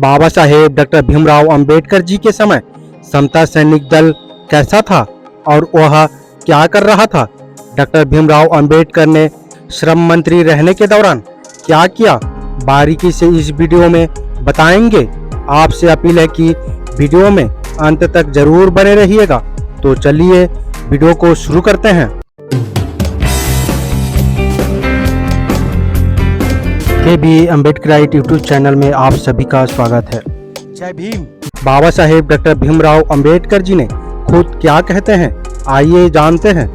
Baba Saheb doctor Bhimrao Ambedkar ji के समय समता सैनिक दल कैसा था और वह क्या कर रहा था? डॉक्टर भीमराव अंबेडकर ने श्रम मंत्री रहने के दौरान क्या किया, बारीकी से इस वीडियो में बताएंगे। आपसे अपील है कि वीडियो में अंत तक जरूर बने रहिएगा। तो चलिए वीडियो को शुरू करते हैं। के.बी. अम्बेडकराइट यूट्यूब चैनल में आप सभी का स्वागत है। जय भीम। बाबा साहेब डॉक्टर भीमराव अंबेडकर जी ने खुद क्या कहते हैं, आइए जानते हैं।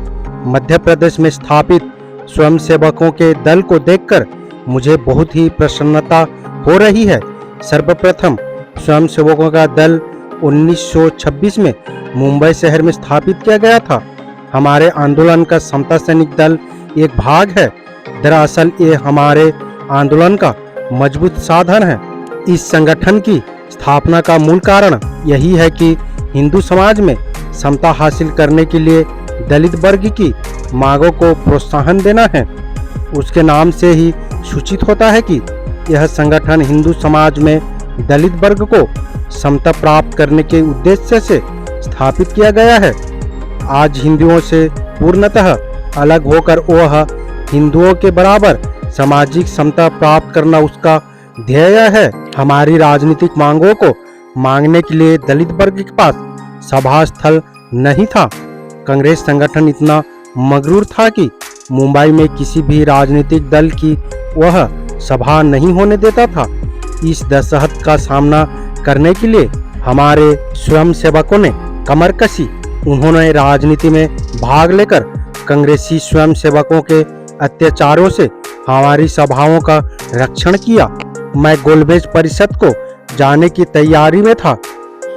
मध्य प्रदेश में स्थापित स्वयंसेवकों के दल को देखकर मुझे बहुत ही प्रसन्नता हो रही है। सर्वप्रथम स्वयंसेवकों का दल 1926 में मुंबई शहर में स्थापित किया गया था। हमारे आंदोलन का समता सैनिक दल एक भाग है। दरअसल ये हमारे आंदोलन का मजबूत साधन है। इस संगठन की स्थापना का मूल कारण यही है कि हिंदू समाज में समता हासिल करने के लिए दलित वर्ग की मांगों को प्रोत्साहन देना है। उसके नाम से ही सूचित होता है कि यह संगठन हिंदू समाज में दलित वर्ग को समता प्राप्त करने के उद्देश्य से स्थापित किया गया है। आज हिंदुओं से पूर्णतः अलग होकर वह हिंदुओं के बराबर सामाजिक समता प्राप्त करना उसका ध्येय है। हमारी राजनीतिक मांगों को मांगने के लिए दलित वर्ग के पास सभा स्थल नहीं था। कांग्रेस संगठन इतना मगरूर था कि मुंबई में किसी भी राजनीतिक दल की वह सभा नहीं होने देता था। इस दशहत का सामना करने के लिए हमारे स्वयंसेवकों ने कमर कसी। उन्होंने राजनीति में भाग लेकर कांग्रेसी स्वयंसेवकों के अत्याचारों से हमारी सभाओं का रक्षण किया। मैं गोलमेज परिषद को जाने की तैयारी में था।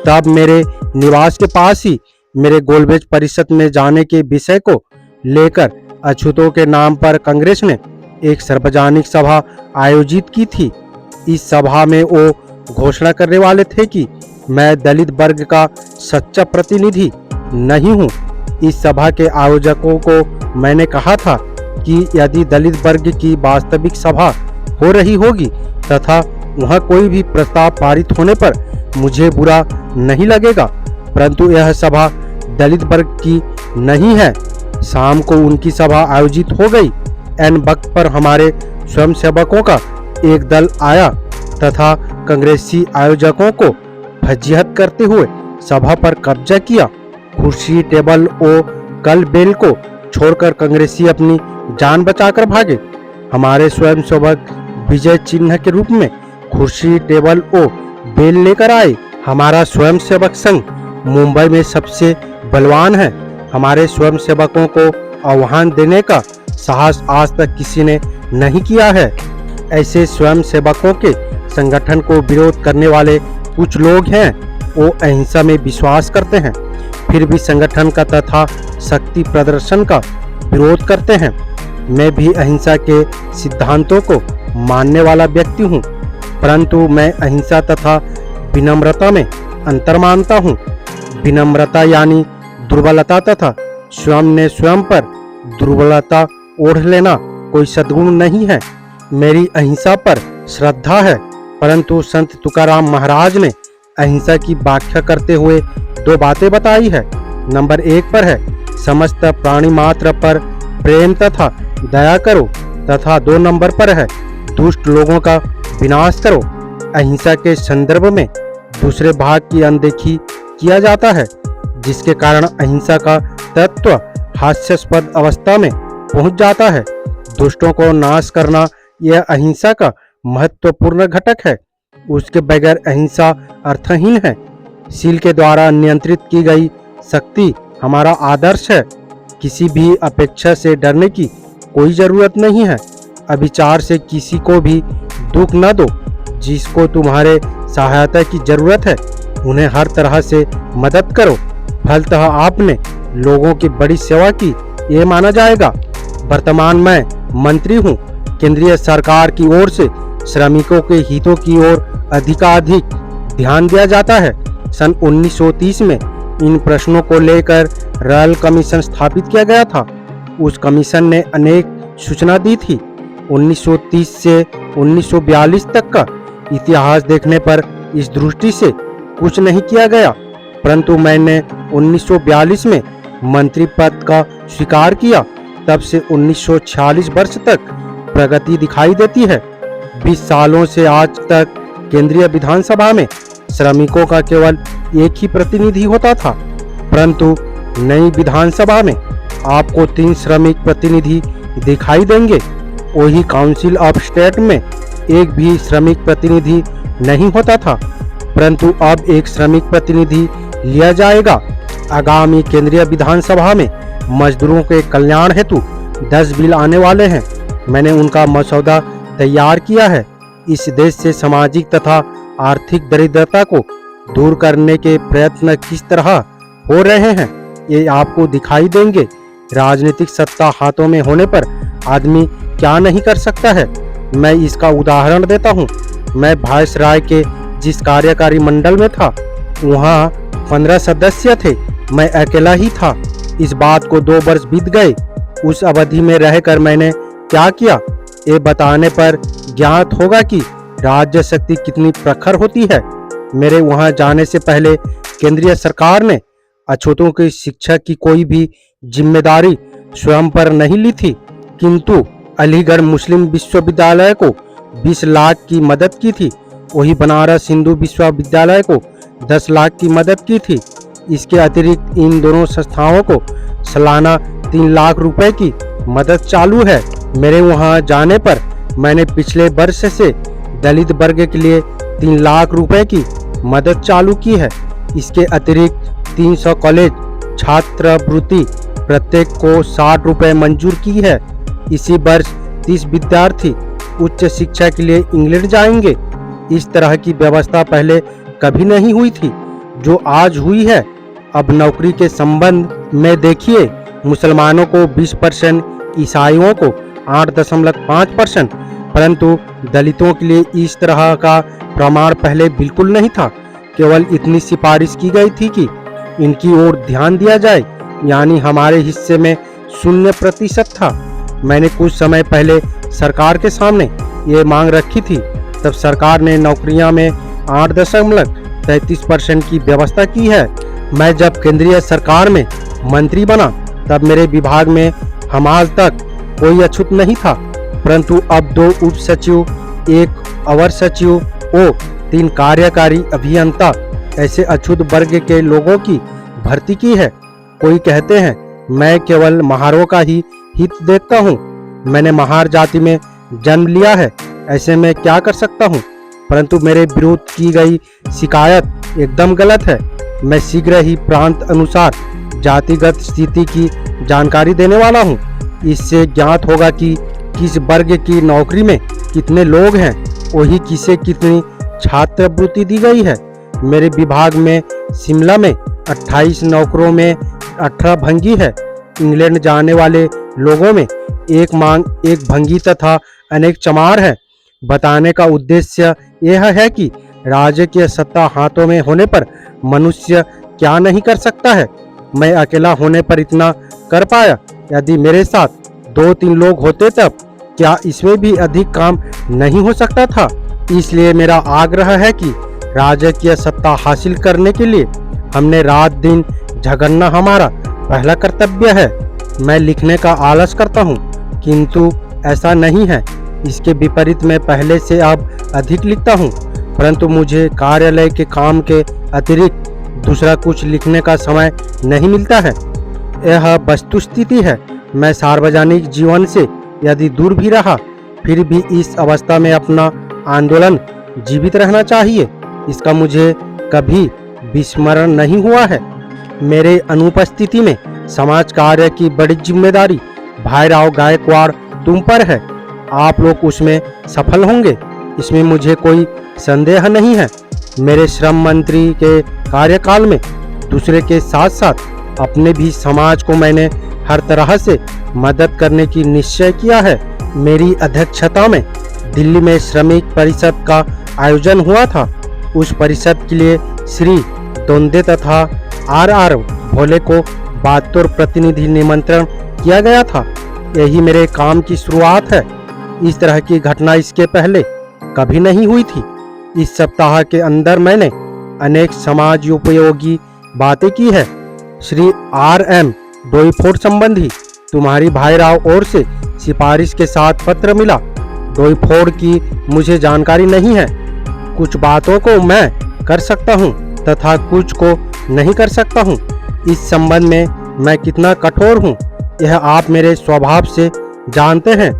तब मेरे निवास के पास ही मेरे गोलमेज परिषद में जाने के विषय को लेकर अछूतों के नाम पर कांग्रेस ने एक सार्वजनिक सभा आयोजित की थी। इस सभा में वो घोषणा करने वाले थे कि मैं दलित वर्ग का सच्चा प्रतिनिधि नहीं हूँ। इस सभा के आयोजकों को मैंने कहा था कि यदि दलित वर्ग की वास्तविक सभा हो रही होगी तथा वहाँ कोई भी प्रस्ताव पारित होने पर मुझे बुरा नहीं लगेगा, परंतु यह सभा दलित वर्ग की नहीं है। शाम को उनकी सभा आयोजित हो गई। एन वक्त पर हमारे स्वयंसेवकों का एक दल आया तथा कांग्रेसी आयोजकों को फजीहत करते हुए सभा पर कब्जा किया। कुर्सी, टेबल और कल बेल को छोड़कर कांग्रेसी अपनी जान बचाकर भागे। हमारे स्वयंसेवक विजय चिन्ह के रूप में कुर्सी, टेबल और बेल लेकर आए। हमारा स्वयंसेवक संघ मुंबई में सबसे बलवान है। हमारे स्वयंसेवकों को आह्वान देने का साहस आज तक किसी ने नहीं किया है। ऐसे स्वयंसेवकों के संगठन को विरोध करने वाले कुछ लोग हैं, वो अहिंसा में विश्वास करते हैं, फिर भी संगठन का तथा शक्ति प्रदर्शन का विरोध करते हैं। मैं भी अहिंसा के सिद्धांतों को मानने वाला व्यक्ति हूँ, परंतु मैं अहिंसा तथा विनम्रता में अंतर मानता हूँ। विनम्रता यानी दुर्बलता तथा स्वयं ने स्वयं पर दुर्बलता ओढ़ लेना कोई सद्गुण नहीं है। मेरी अहिंसा पर श्रद्धा है, परंतु संत तुकाराम महाराज ने अहिंसा की व्याख्या करते हुए दो बातें बताई है। नंबर 1 पर है समस्त प्राणी मात्र पर प्रेम तथा दया करो, तथा 2 नंबर पर है दुष्ट लोगों का विनाश करो। अहिंसा के संदर्भ में दूसरे भाग की अनदेखी किया जाता है, जिसके कारण अहिंसा का तत्व हास्यास्पद अवस्था में पहुंच जाता है। दुष्टों को नाश करना यह अहिंसा का महत्वपूर्ण घटक है। उसके बगैर अहिंसा अर्थहीन है। शील के द्वारा नियंत्रित की गई शक्ति हमारा आदर्श है। किसी भी अपेक्षा से डरने की कोई जरूरत नहीं है। अभिचार से किसी को भी दुख न दो। जिसको तुम्हारे सहायता की जरूरत है उन्हें हर तरह से मदद करो। फलतः आपने लोगों की बड़ी सेवा की, ये माना जाएगा। वर्तमान में मंत्री हूँ। केंद्रीय सरकार की ओर से श्रमिकों के हितों की ओर अधिकाधिक ध्यान दिया जाता है। सन 1930 में इन प्रश्नों को लेकर रॉयल कमीशन स्थापित किया गया था। उस कमीशन ने अनेक सूचना दी थी। 1930 से 1942 तक का इतिहास देखने पर इस दृष्टि से कुछ नहीं किया गया, परंतु मैंने 1942 में मंत्री पद का स्वीकार किया। तब से 1946 वर्ष तक प्रगति दिखाई देती है। 20 सालों से आज तक केंद्रीय विधानसभा में श्रमिकों का केवल एक ही प्रतिनिधि होता था, परंतु नई विधानसभा में आपको 3 श्रमिक प्रतिनिधि दिखाई देंगे। वही काउंसिल ऑफ स्टेट में एक भी श्रमिक प्रतिनिधि नहीं होता था, परंतु अब एक श्रमिक प्रतिनिधि लिया जाएगा। आगामी केंद्रीय विधानसभा में मजदूरों के कल्याण हेतु 10 बिल आने वाले हैं। मैंने उनका मसौदा तैयार किया है। इस देश से सामाजिक तथा आर्थिक दरिद्रता को दूर करने के प्रयत्न किस तरह हो रहे हैं, ये आपको दिखाई देंगे। राजनीतिक सत्ता हाथों में होने पर आदमी क्या नहीं कर सकता है। मैं इसका उदाहरण देता हूँ। मैं वायसराय के जिस कार्यकारी मंडल में था, वहाँ 15 सदस्य थे, मैं अकेला ही था। इस बात को 2 वर्ष बीत गए। उस अवधि में रहकर मैंने क्या किया, ये बताने पर ज्ञात होगा कि राज्य शक्ति कितनी प्रखर होती है। मेरे वहाँ जाने से पहले केंद्रीय सरकार ने अछूतों की शिक्षा की कोई भी जिम्मेदारी स्वयं पर नहीं ली थी, किंतु अलीगढ़ मुस्लिम विश्वविद्यालय को 20 लाख की मदद की थी। वही बनारस हिंदू विश्वविद्यालय को 10 लाख की मदद की थी। इसके अतिरिक्त इन दोनों संस्थाओं को सालाना 3 लाख रुपए की मदद चालू है। मेरे वहां जाने पर मैंने पिछले वर्ष से दलित वर्ग के लिए 3 लाख रुपए की मदद चालू की है। इसके अतिरिक्त 300 कॉलेज छात्रवृत्ति प्रत्येक को 60 रुपए मंजूर की है। इसी वर्ष 30 विद्यार्थी उच्च शिक्षा के लिए इंग्लैंड जाएंगे। इस तरह की व्यवस्था पहले कभी नहीं हुई थी जो आज हुई है। अब नौकरी के संबंध में देखिए, मुसलमानों को 20%, ईसाइयों को 8.5%, परंतु दलितों के लिए इस तरह का प्रमाण पहले बिल्कुल नहीं था। केवल इतनी सिफारिश की गई थी कि इनकी ओर ध्यान दिया जाए, यानी हमारे हिस्से में 0% था। मैंने कुछ समय पहले सरकार के सामने ये मांग रखी थी, तब सरकार ने नौकरियां में 8.33% की व्यवस्था की है। मैं जब केंद्रीय सरकार में मंत्री बना तब मेरे विभाग में हमाल तक कोई अछूत नहीं था, परंतु अब 2 उप सचिव, 1 अवर सचिव और 3 कार्यकारी अभियंता ऐसे अछूत वर्ग के लोगों की भर्ती की है। कोई कहते हैं मैं केवल महारों का ही हित देखता हूँ। मैंने महार जाति में जन्म लिया है, ऐसे में क्या कर सकता हूँ, परंतु मेरे विरुद्ध की गई शिकायत एकदम गलत है। मैं शीघ्र ही प्रांत अनुसार जातिगत स्थिति की जानकारी देने वाला हूँ। इससे ज्ञात होगा कि किस वर्ग की नौकरी में कितने लोग हैं, वही किसे कितनी छात्रवृत्ति दी गई है। मेरे विभाग में शिमला में 28 नौकरों में 18 भंगी है। इंग्लैंड जाने वाले लोगों में एक मांग, एक भंगी तथा अनेक चमार है। बताने का उद्देश्य यह है कि राज्य की सत्ता हाथों में होने पर मनुष्य क्या नहीं कर सकता है। मैं अकेला होने पर इतना कर पाया। यदि मेरे साथ 2-3 लोग होते तब क्या इसमें भी अधिक काम नहीं हो सकता था। इसलिए मेरा आग्रह है कि राजकीय सत्ता हासिल करने के लिए हमने रात दिन झगड़ना हमारा पहला कर्तव्य है। मैं लिखने का आलस करता हूँ, किंतु ऐसा नहीं है। इसके विपरीत मैं पहले से अब अधिक लिखता हूँ, परंतु मुझे कार्यालय के काम के अतिरिक्त दूसरा कुछ लिखने का समय नहीं मिलता है। यह वस्तुस्थिति है। मैं सार्वजनिक जीवन से यदि दूर भी रहा, फिर भी इस अवस्था में अपना आंदोलन जीवित रहना चाहिए। इसका मुझे कभी विस्मरण नहीं हुआ है। मेरे अनुपस्थिति में समाज कार्य की बड़ी जिम्मेदारी भाईराव गायकवाड़ तुम पर है। आप लोग उसमें सफल होंगे, इसमें मुझे कोई संदेह नहीं है। मेरे श्रम मंत्री के कार्यकाल में दूसरे के साथ साथ अपने भी समाज को मैंने हर तरह से मदद करने की निश्चय किया है। मेरी अध्यक्षता में दिल्ली में श्रमिक परिषद का आयोजन हुआ था। उस परिषद के लिए श्री दोंदे तथा RR भोले को बतौर प्रतिनिधि निमंत्रण किया गया था। यही मेरे काम की शुरुआत है। इस तरह की घटना इसके पहले कभी नहीं हुई थी। इस सप्ताह के अंदर मैंने अनेक समाज उपयोगी बातें की है। श्री RM डोईफोड़ संबंधी तुम्हारी भाई राव ओर से सिफारिश के साथ पत्र मिला। डोईफोड़ की मुझे जानकारी नहीं है। कुछ बातों को मैं कर सकता हूँ तथा कुछ को नहीं कर सकता हूँ। इस संबंध में मैं कितना कठोर हूँ यह आप मेरे स्वभाव से जानते हैं।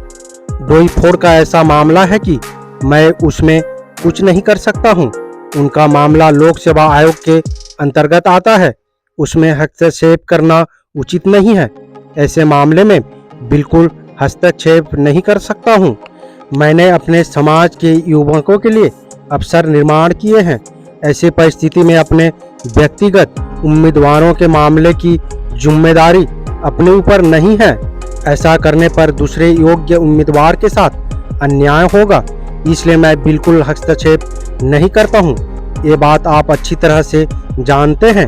डोईफोड़ का ऐसा मामला है कि मैं उसमें कुछ नहीं कर सकता हूँ। उनका मामला लोक सेवा आयोग के अंतर्गत आता है। उसमें हस्तक्षेप करना उचित नहीं है। ऐसे मामले में बिल्कुल हस्तक्षेप नहीं कर सकता हूँ। मैंने अपने समाज के युवकों के लिए अवसर निर्माण किए हैं। ऐसी परिस्थिति में अपने व्यक्तिगत उम्मीदवारों के मामले की जिम्मेदारी अपने ऊपर नहीं है। ऐसा करने पर दूसरे योग्य उम्मीदवार के साथ अन्याय होगा, इसलिए मैं बिल्कुल हस्तक्षेप नहीं करता हूँ। ये बात आप अच्छी तरह से जानते हैं।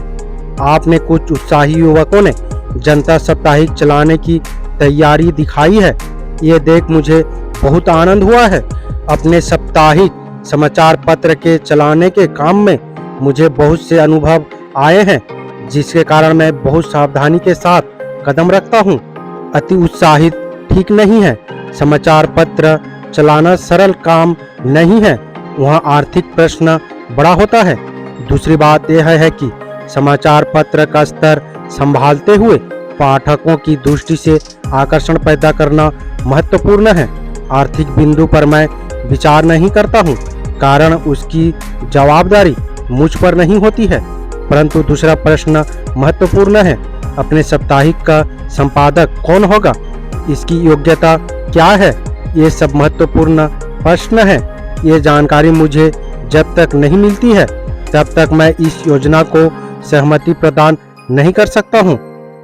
आप में कुछ उत्साही युवकों ने जनता साप्ताहिक चलाने की तैयारी दिखाई है। ये देख मुझे बहुत आनंद हुआ है। अपने साप्ताहिक समाचार पत्र के चलाने के काम में मुझे बहुत से अनुभव आए हैं, जिसके कारण मैं बहुत सावधानी के साथ कदम रखता हूँ। अति उत्साहित ठीक नहीं है। समाचार पत्र चलाना सरल काम नहीं है। वहाँ आर्थिक प्रश्न बड़ा होता है। दूसरी बात यह है कि समाचार पत्र का स्तर संभालते हुए पाठकों की दृष्टि से आकर्षण पैदा करना महत्वपूर्ण है। आर्थिक बिंदु पर मैं विचार नहीं करता हूँ, कारण उसकी जवाबदारी मुझ पर नहीं होती है। परंतु दूसरा प्रश्न महत्वपूर्ण है। अपने साप्ताहिक का संपादक कौन होगा, इसकी योग्यता क्या है, ये सब महत्वपूर्ण प्रश्न है। ये जानकारी मुझे जब तक नहीं मिलती है तब तक मैं इस योजना को सहमति प्रदान नहीं कर सकता हूँ।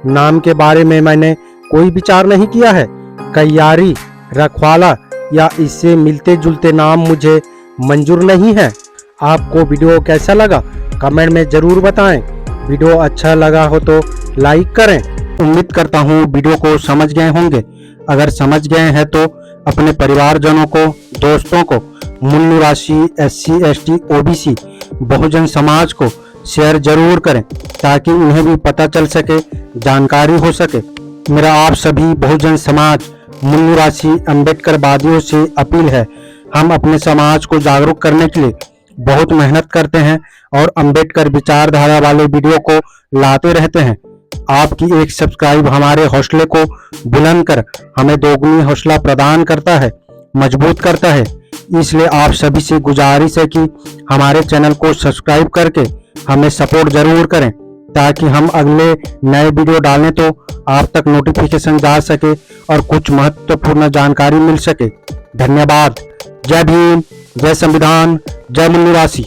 नाम के बारे में मैंने कोई विचार नहीं किया है। कैयारी, रखवाला या इससे मिलते जुलते नाम मुझे मंजूर नहीं है। आपको वीडियो कैसा लगा कमेंट में जरूर बताएं। वीडियो अच्छा लगा हो तो लाइक करें। उम्मीद करता हूँ वीडियो को समझ गए होंगे। अगर समझ गए हैं तो अपने परिवारजनों को, दोस्तों को, मूल निवासी SC ST OBC Bahujan Samaj को शेयर जरूर करें ताकि उन्हें भी पता चल सके, जानकारी हो सके। मेरा आप सभी बहुजन समाज मूल निवासी अम्बेडकरवादियों से अपील है, हम अपने समाज को जागरूक करने के लिए बहुत मेहनत करते हैं और अम्बेडकर विचारधारा वाले वीडियो को लाते रहते हैं। आपकी एक सब्सक्राइब हमारे हौसले को बुलंद कर हमें दोगुनी हौसला प्रदान करता है, मजबूत करता है। इसलिए आप सभी से गुजारिश है कि हमारे चैनल को सब्सक्राइब करके हमें सपोर्ट जरूर करें ताकि हम अगले नए वीडियो डालें तो आप तक नोटिफिकेशन जा सके और कुछ महत्वपूर्ण जानकारी मिल सके। धन्यवाद। जय भीम, जय संविधान, जय मूल निवासी।